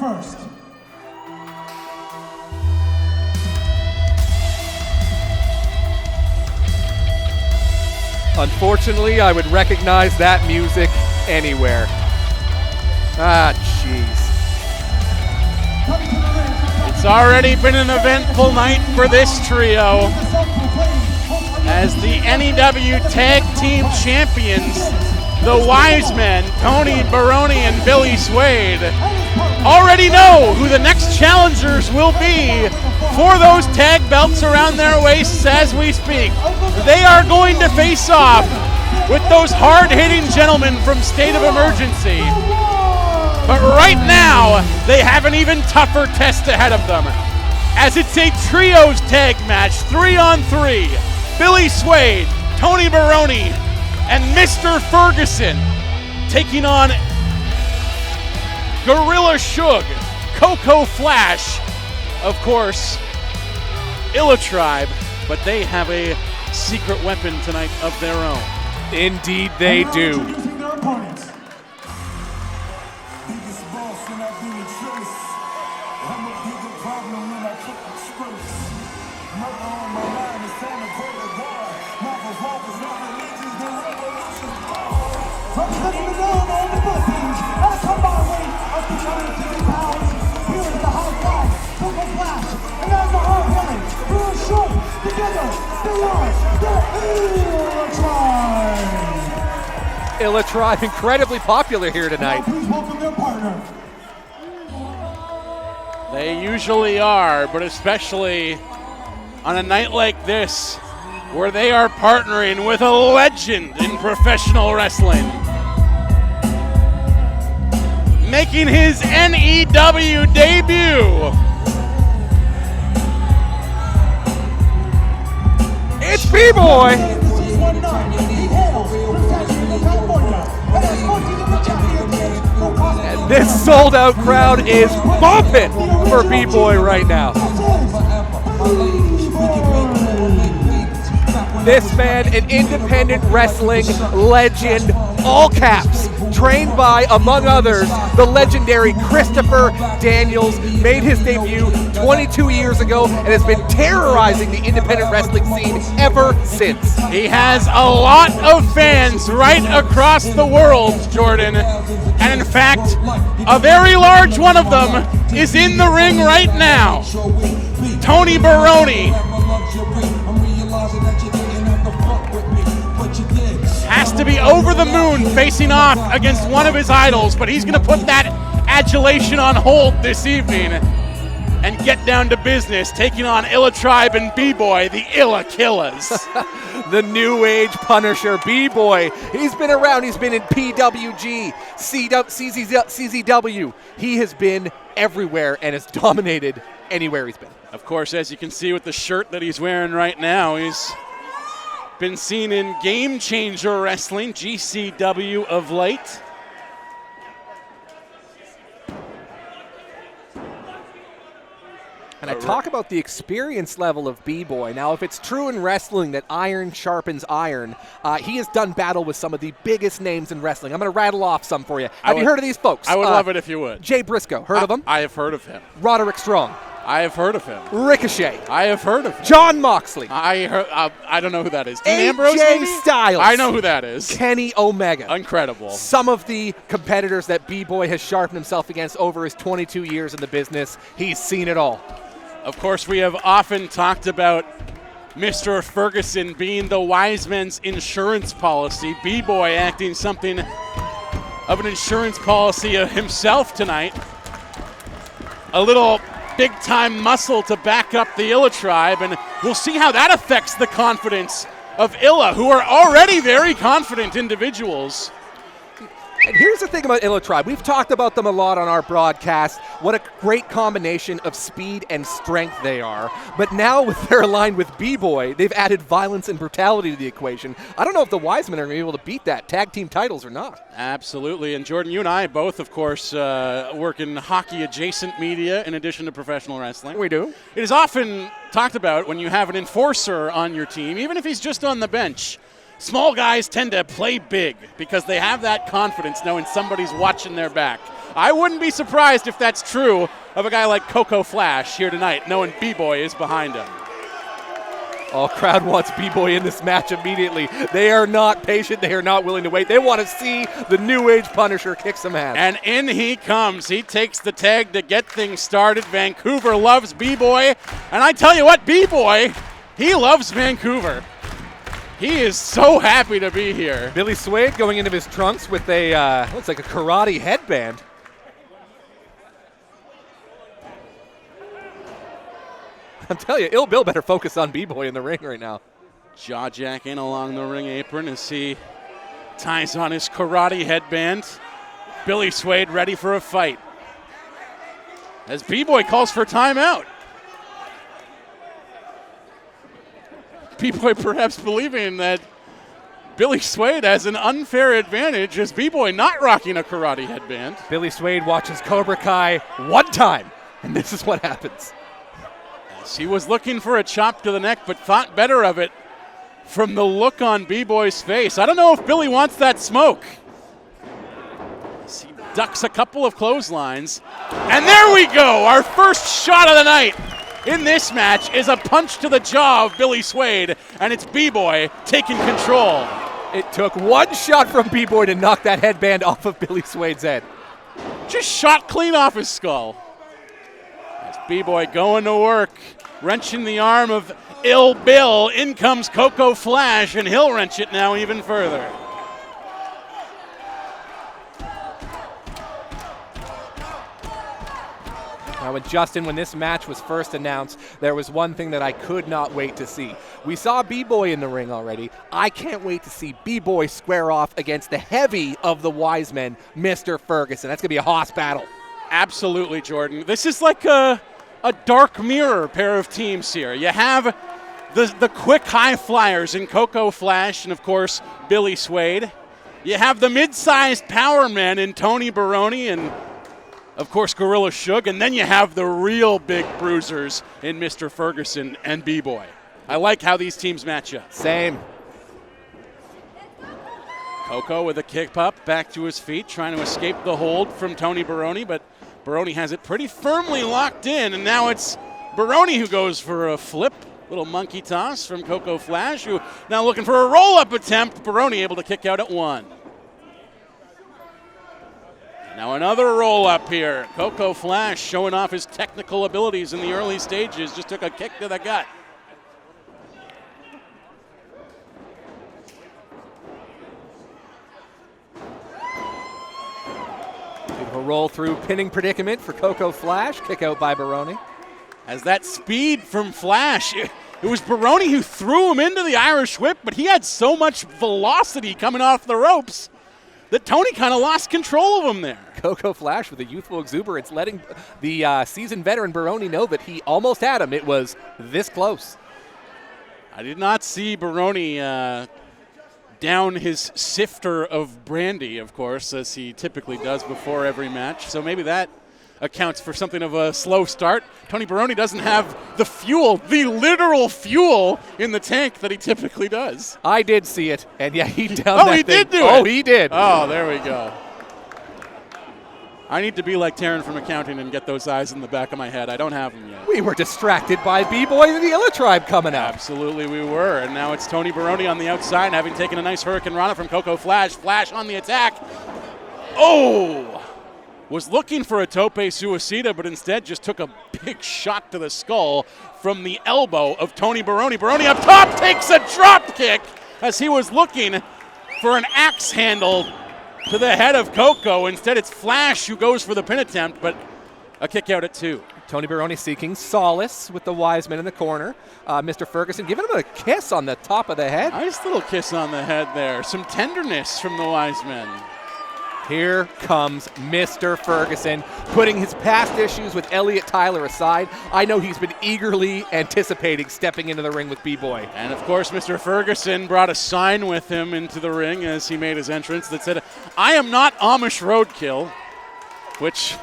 first. Unfortunately, I would recognize that music anywhere. Ah, jeez. It's already been an eventful night for this trio as the NEW Tag Team Champions, the Wisemen, Tony Baroni and Billy Swade, already know who the next challengers will be for those tag belts around their waists as we speak. They are going to face off with those hard-hitting gentlemen from State of Emergency. But right now, they have an even tougher test ahead of them, as it's a trios tag match, 3-on-3. Billy Swade, Tony Baroni, and Mr. Ferguson taking on Gorilla Shug, Coco Flash, of course, Illa Tribe, but they have a secret weapon tonight of their own. Indeed they do. Introducing their opponents. Biggest boss when I do a choice. I'm a bigger problem when I cook the spurts. Murder on my mind, it's time to pray to God. Marvel's walkers, not religions, the revolution. Representing the gold on the buses, at a combined weight of 350 pounds, here is the high five, Coco Flash, and as the hard woman, Real Short, together, they are the Illa Tribe. Illa Tribe, incredibly popular here Now tonight. please welcome their partner. They usually are, but especially on a night like this, where they are partnering with a legend in professional wrestling. Making his NEW debut, It's B-Boy. 619, he hails from San Diego, California, and has 14 of the championships for Cosmic. This sold-out crowd is bumping for B-Boy right now. This man, an independent wrestling legend, all caps, trained by, among others, the legendary Christopher Daniels, made his debut 22 years ago and has been terrorizing the independent wrestling scene ever since. he has a lot of fans right across the world, Jordan. And in fact, a very large one of them is in the ring right now. Tony Baroni has to be over the moon facing off against one of his idols, but he's going to put that adulation on hold this evening and get down to business, taking on Illa Tribe and B-Boy, the Illa Killers. The new age Punisher, B-Boy. He's been around. He's been in PWG, CZW. He has been everywhere and has dominated anywhere he's been. Of course, as you can see with the shirt that he's wearing right now, he's been seen in Game Changer Wrestling, GCW of late. And I talk about the experience level of B-Boy. Now, if it's true in wrestling that iron sharpens iron, he has done battle with some of the biggest names in wrestling. I'm going to rattle off some for you. Have you heard of these folks? I would love it if you would. Jay Briscoe, heard of him? I have heard of him. Roderick Strong, I have heard of him. Ricochet, I have heard of him. John Moxley, I don't know who that is. Dean Ambrose, AJ maybe? Styles. I know who that is. Kenny Omega. Incredible. Some of the competitors that B-Boy has sharpened himself against over his 22 years in the business. He's seen it all. Of course, we have often talked about Mr. Ferguson being the Wisemen's insurance policy. B-Boy acting something of an insurance policy of himself tonight. A little big-time muscle to back up the Illa Tribe, and we'll see how that affects the confidence of Illa, who are already very confident individuals. And here's the thing about Illa Tribe. We've talked about them a lot on our broadcast. What a great combination of speed and strength they are. But now with they're aligned with B-Boy, they've added violence and brutality to the equation. I don't know if the Wisemen are going to be able to beat that tag team titles or not. Absolutely. And Jordan, you and I both, of course, work in hockey-adjacent media in addition to professional wrestling. We do. It is often talked about when you have an enforcer on your team, even if he's just on the bench. Small guys tend to play big because they have that confidence knowing somebody's watching their back. I wouldn't be surprised if that's true of a guy like Coco Flash here tonight, knowing B-Boy is behind him. Oh, crowd wants B-Boy in this match immediately. They are not patient. They are not willing to wait. They want to see the New Age Punisher kick some ass. And in he comes. He takes the tag to get things started. Vancouver loves B-Boy. And I tell you what, B-Boy, he loves Vancouver. He is so happy to be here. Billy Suede going into his trunks with a, looks like a karate headband. I'm telling you, Ill Bill better focus on B-Boy in the ring right now. Jaw jacking along the ring apron as he ties on his karate headband. Billy Suede ready for a fight. As B-Boy calls for timeout. B-Boy perhaps believing that Billy Suede has an unfair advantage as B-Boy not rocking a karate headband. Billy Suede watches Cobra Kai one time, and this is what happens. He was looking for a chop to the neck, but thought better of it from the look on B-Boy's face. I don't know if Billy wants that smoke. He ducks a couple of clotheslines. And there we go! Our first shot of the night in this match is a punch to the jaw of Billy Suede, and it's B-Boy taking control. It took one shot from B-Boy to knock that headband off of Billy Suede's head. Just shot clean off his skull. As B-Boy going to work, wrenching the arm of Ill Bill. In comes Coco Flash, and he'll wrench it now even further. Now, when this match was first announced, there was one thing that I could not wait to see. We saw B-Boy in the ring already. I can't wait to see B-Boy square off against the heavy of the Wisemen, Mr. Ferguson. That's going to be a hoss battle. Absolutely, Jordan. This is like a dark mirror pair of teams here. You have the quick high flyers in Coco Flash and, of course, Billy Suede. You have the mid-sized power men in Tony Baroni and, of course, Gorilla Shug. And then you have the real big bruisers in Mr. Ferguson and B-Boy. I like how these teams match up. Same. Coco with a kick up, back to his feet, trying to escape the hold from Tony Baroni, but Baroni has it pretty firmly locked in, and now it's Baroni who goes for a flip. Little monkey toss from Coco Flash, who now looking for a roll-up attempt. Baroni able to kick out at one. Now another roll-up here. Coco Flash showing off his technical abilities in the early stages. Just took a kick to the gut. Beautiful roll through pinning predicament for Coco Flash. Kick out by Baroni. As that speed from Flash, it was Baroni who threw him into the Irish whip, but he had so much velocity coming off the ropes that Tony kind of lost control of him there. Coco Flash with a youthful exuberance, letting the seasoned veteran Baroni know that he almost had him. It was this close. I did not see Baroni down his sifter of brandy, of course, as he typically does before every match. So maybe that accounts for something of a slow start. Tony Baroni doesn't have the fuel, the literal fuel in the tank that he typically does. I did see it, and yeah, he downed that he thing. did do it. Oh, he did. Oh, there we go. I need to be like Taryn from accounting and get those eyes in the back of my head. I don't have them yet. We were distracted by B-Boy and the Illa Tribe coming out. Absolutely we were, and now it's Tony Baroni on the outside, having taken a nice Hurricane Rana from Coco Flash. Flash on the attack. Oh! Was looking for a tope suicida, but instead just took a big shot to the skull from the elbow of Tony Baroni. Baroni up top takes a drop kick as he was looking for an axe handle to the head of Coco. Instead, it's Flash who goes for the pin attempt, but a kick out at two. Tony Baroni seeking solace with the Wiseman in the corner. Mr. Ferguson giving him a kiss on the top of the head. Nice little kiss on the head there. Some tenderness from the Wisemen. Here comes Mr. Ferguson, putting his past issues with Elliot Tyler aside. I know he's been eagerly anticipating stepping into the ring with B-Boy. And of course, Mr. Ferguson brought a sign with him into the ring as he made his entrance that said, "I am not Amish roadkill," which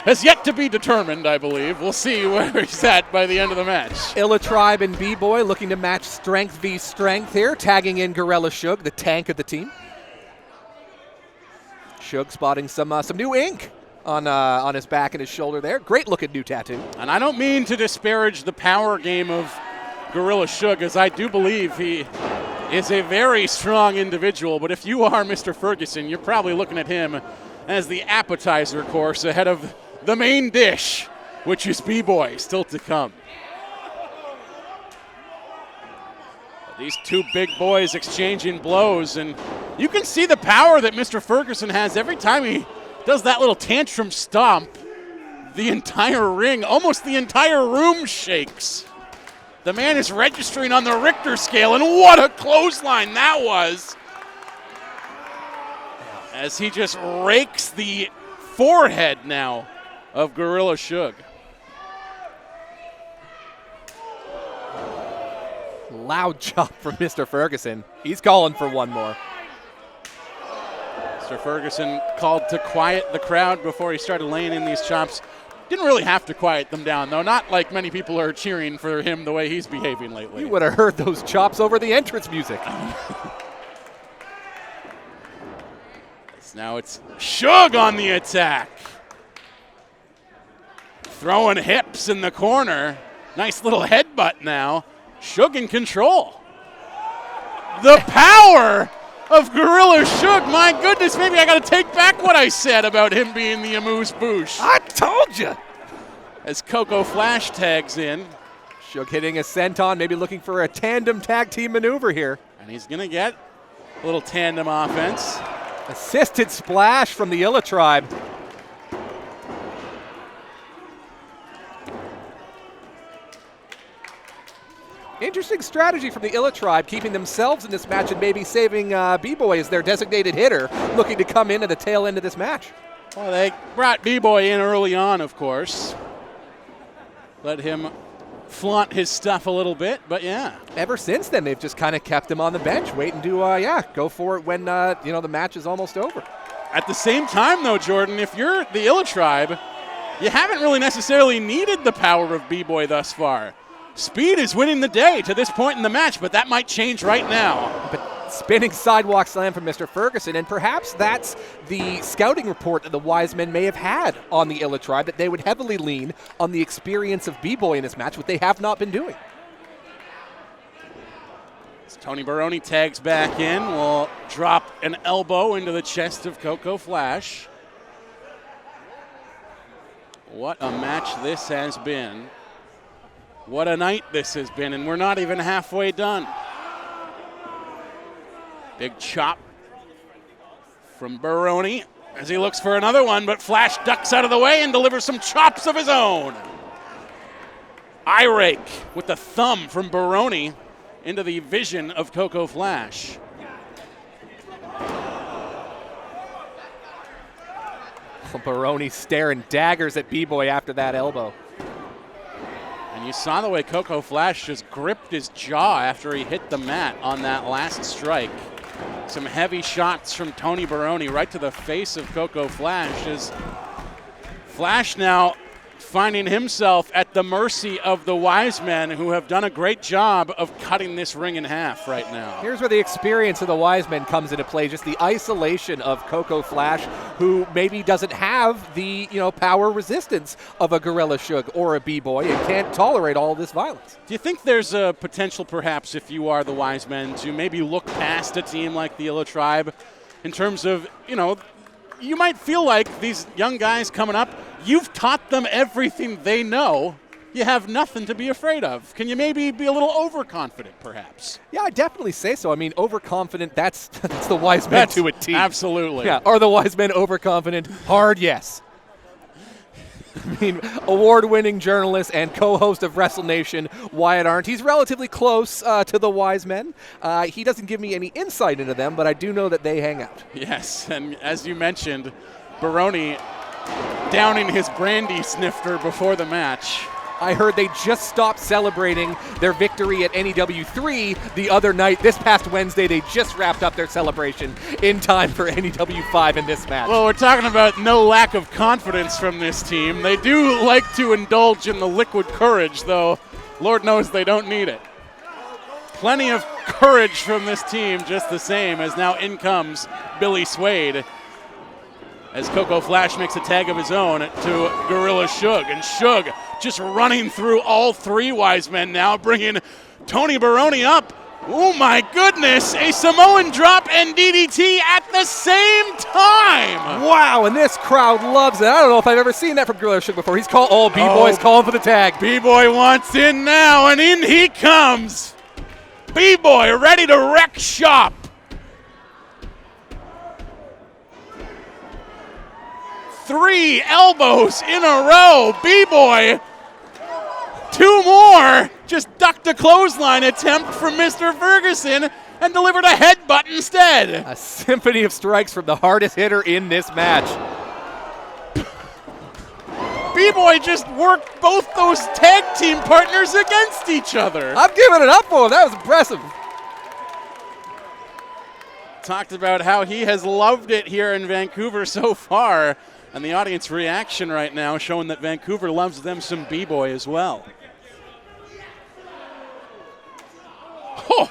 has yet to be determined, I believe. We'll see where he's at by the end of the match. Illa Tribe and B-Boy looking to match strength v strength here, tagging in Gorilla Shug, the tank of the team. Shug spotting some new ink on his back and his shoulder there. Great looking new tattoo. And I don't mean to disparage the power game of Gorilla Shug, as I do believe he is a very strong individual, but if you are Mr. Ferguson, you're probably looking at him as the appetizer course ahead of the main dish, which is B-Boy, still to come. These two big boys exchanging blows, and you can see the power that Mr. Ferguson has every time he does that little tantrum stomp. The entire ring, almost the entire room shakes. The man is registering on the Richter scale, and what a clothesline that was. As he just rakes the forehead now of Gorilla Shug. Loud chop from Mr. Ferguson. He's calling for one more. Mr. Ferguson called to quiet the crowd before he started laying in these chops. Didn't really have to quiet them down, though. Not like many people are cheering for him the way he's behaving lately. You would have heard those chops over the entrance music. Now it's Shug on the attack. Throwing hips in the corner. Nice little headbutt now. Shug in control. The power of Gorilla Shug. My goodness, maybe I got to take back what I said about him being the amuse-bouche. I told you. As Coco Flash tags in. Shug hitting a senton, maybe looking for a tandem tag team maneuver here. And he's going to get a little tandem offense. Assisted splash from the Illa Tribe. Interesting strategy from the Illa Tribe, keeping themselves in this match and maybe saving B-Boy as their designated hitter, looking to come in at the tail end of this match. Well, they brought B-Boy in early on, of course. Let him flaunt his stuff a little bit, but yeah. Ever since then, they've just kind of kept him on the bench, waiting to, go for it when, the match is almost over. At the same time, though, Jordan, if you're the Illa Tribe, you haven't really necessarily needed the power of B-Boy thus far. Speed is winning the day to this point in the match, but that might change right now. But spinning sidewalk slam from Mr. Ferguson, and perhaps that's the scouting report that the Wisemen may have had on the Illa Tribe, that they would heavily lean on the experience of B-Boy in this match, what they have not been doing. As Tony Baroni tags back in, will drop an elbow into the chest of Coco Flash. What a match this has been. What a night this has been, and we're not even halfway done. Big chop from Baroni as he looks for another one, but Flash ducks out of the way and delivers some chops of his own. Eye rake with the thumb from Baroni into the vision of Coco Flash. Baroni staring daggers at B-Boy after that elbow. And you saw the way Coco Flash just gripped his jaw after he hit the mat on that last strike. Some heavy shots from Tony Baroni right to the face of Coco Flash as Flash now finding himself at the mercy of the Wisemen, who have done a great job of cutting this ring in half right now. Here's where the experience of the Wisemen comes into play, just the isolation of Coco Flash, who maybe doesn't have the power resistance of a Gorilla Shug or a B-Boy and can't tolerate all this violence. Do you think there's a potential, perhaps, if you are the Wisemen, to maybe look past a team like the Illa Tribe in terms of, you might feel like these young guys coming up, you've taught them everything they know. You have nothing to be afraid of. Can you maybe be a little overconfident, perhaps? Yeah, I definitely say so. I mean, overconfident, that's the Wisemen to a T. Absolutely. Yeah, are the Wisemen overconfident? Hard yes. I mean, award-winning journalist and co-host of Wrestle Nation, Wyatt Arndt. He's relatively close to the Wisemen. He doesn't give me any insight into them, but I do know that they hang out. Yes, and as you mentioned, Baroni downing his brandy snifter before the match. I heard they just stopped celebrating their victory at NEW 3 the other night. This past Wednesday, they just wrapped up their celebration in time for NEW 5 in this match. Well, we're talking about no lack of confidence from this team. They do like to indulge in the liquid courage, though Lord knows they don't need it. Plenty of courage from this team, just the same, as now in comes Billy Swade. as Coco Flash makes a tag of his own to Gorilla Shug. And Shug just running through all three Wisemen now, bringing Tony Baroni up. Oh my goodness, a Samoan drop and DDT at the same time. Wow, and this crowd loves it. I don't know if I've ever seen that from Gorilla Shug before. He's called, B-Boy's calling for the tag. B-Boy wants in now, and in he comes. B-Boy ready to wreck shop. Three elbows in a row. B-Boy, two more. Just ducked a clothesline attempt from Mr. Ferguson and delivered a headbutt instead. A symphony of strikes from the hardest hitter in this match. B-Boy just worked both those tag team partners against each other. I'm giving it up for him. That was impressive. Talked about how he has loved it here in Vancouver so far, and the audience reaction right now showing that Vancouver loves them some B-Boy as well. Oh.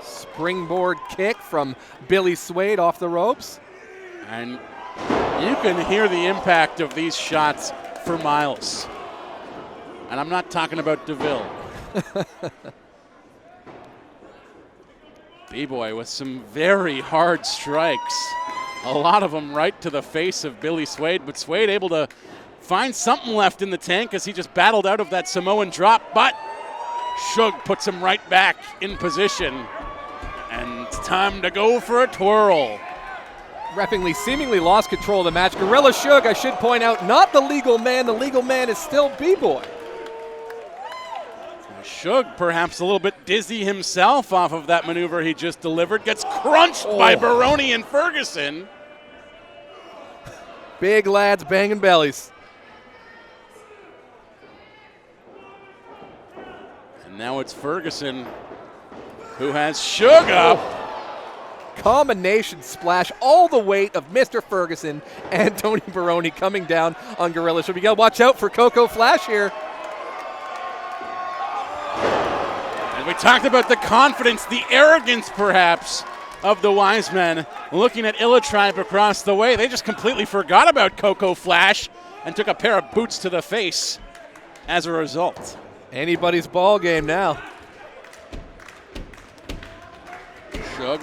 Springboard kick from Billy Swade off the ropes. And you can hear the impact of these shots for miles. And I'm not talking about DeVille. B-Boy with some very hard strikes. A lot of them right to the face of Billy Swade, but Swade able to find something left in the tank as he just battled out of that Samoan drop, but Shug puts him right back in position. And it's time to go for a twirl. Reffingly seemingly lost control of the match. Gorilla Shug, I should point out, not the legal man. The legal man is still B-Boy. Shug perhaps a little bit dizzy himself off of that maneuver he just delivered. Gets crunched by Baroni and Ferguson. Big lads banging bellies. And now it's Ferguson who has Shug up. Combination splash, all the weight of Mr. Ferguson and Tony Baroni coming down on Gorilla Shug. We gotta watch out for Coco Flash here. And we talked about the confidence, the arrogance perhaps, of the Wisemen. Looking at Illitribe across the way, they just completely forgot about Coco Flash and took a pair of boots to the face as a result. Anybody's ball game now. Shug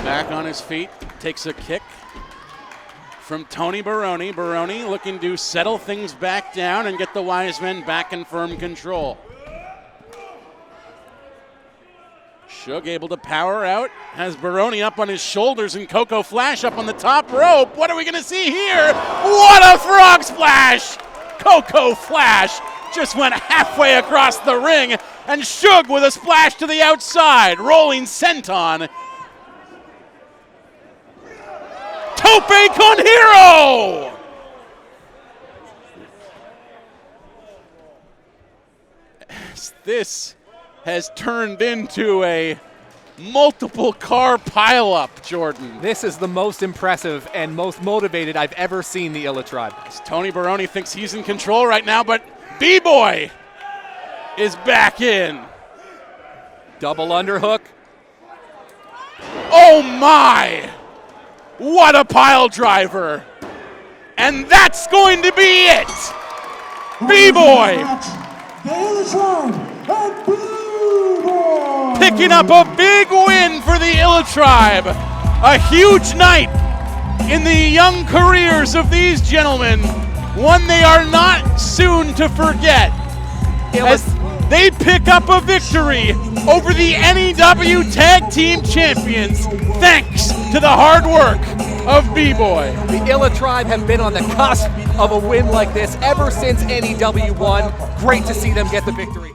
back on his feet, takes a kick from Tony Baroni. Baroni looking to settle things back down and get the Wisemen back in firm control. Shug able to power out, has Baroni up on his shoulders and Coco Flash up on the top rope. What are we gonna see here? What a frog splash! Coco Flash just went halfway across the ring, and Shug with a splash to the outside, rolling senton. Tope con hero! This has turned into a multiple car pileup, Jordan. This is the most impressive and most motivated I've ever seen the Illitribe. Tony Baroni thinks he's in control right now, but B-Boy is back in. Double underhook. Oh my! What a pile driver! And that's going to be it! B-Boy picking up a big win for the Illitribe. A huge night in the young careers of these gentlemen. One they are not soon to forget. As they pick up a victory over the NEW Tag Team Champions, thanks to the hard work of B-Boy. The Illitribe have been on the cusp of a win like this ever since NEW won. Great to see them get the victory.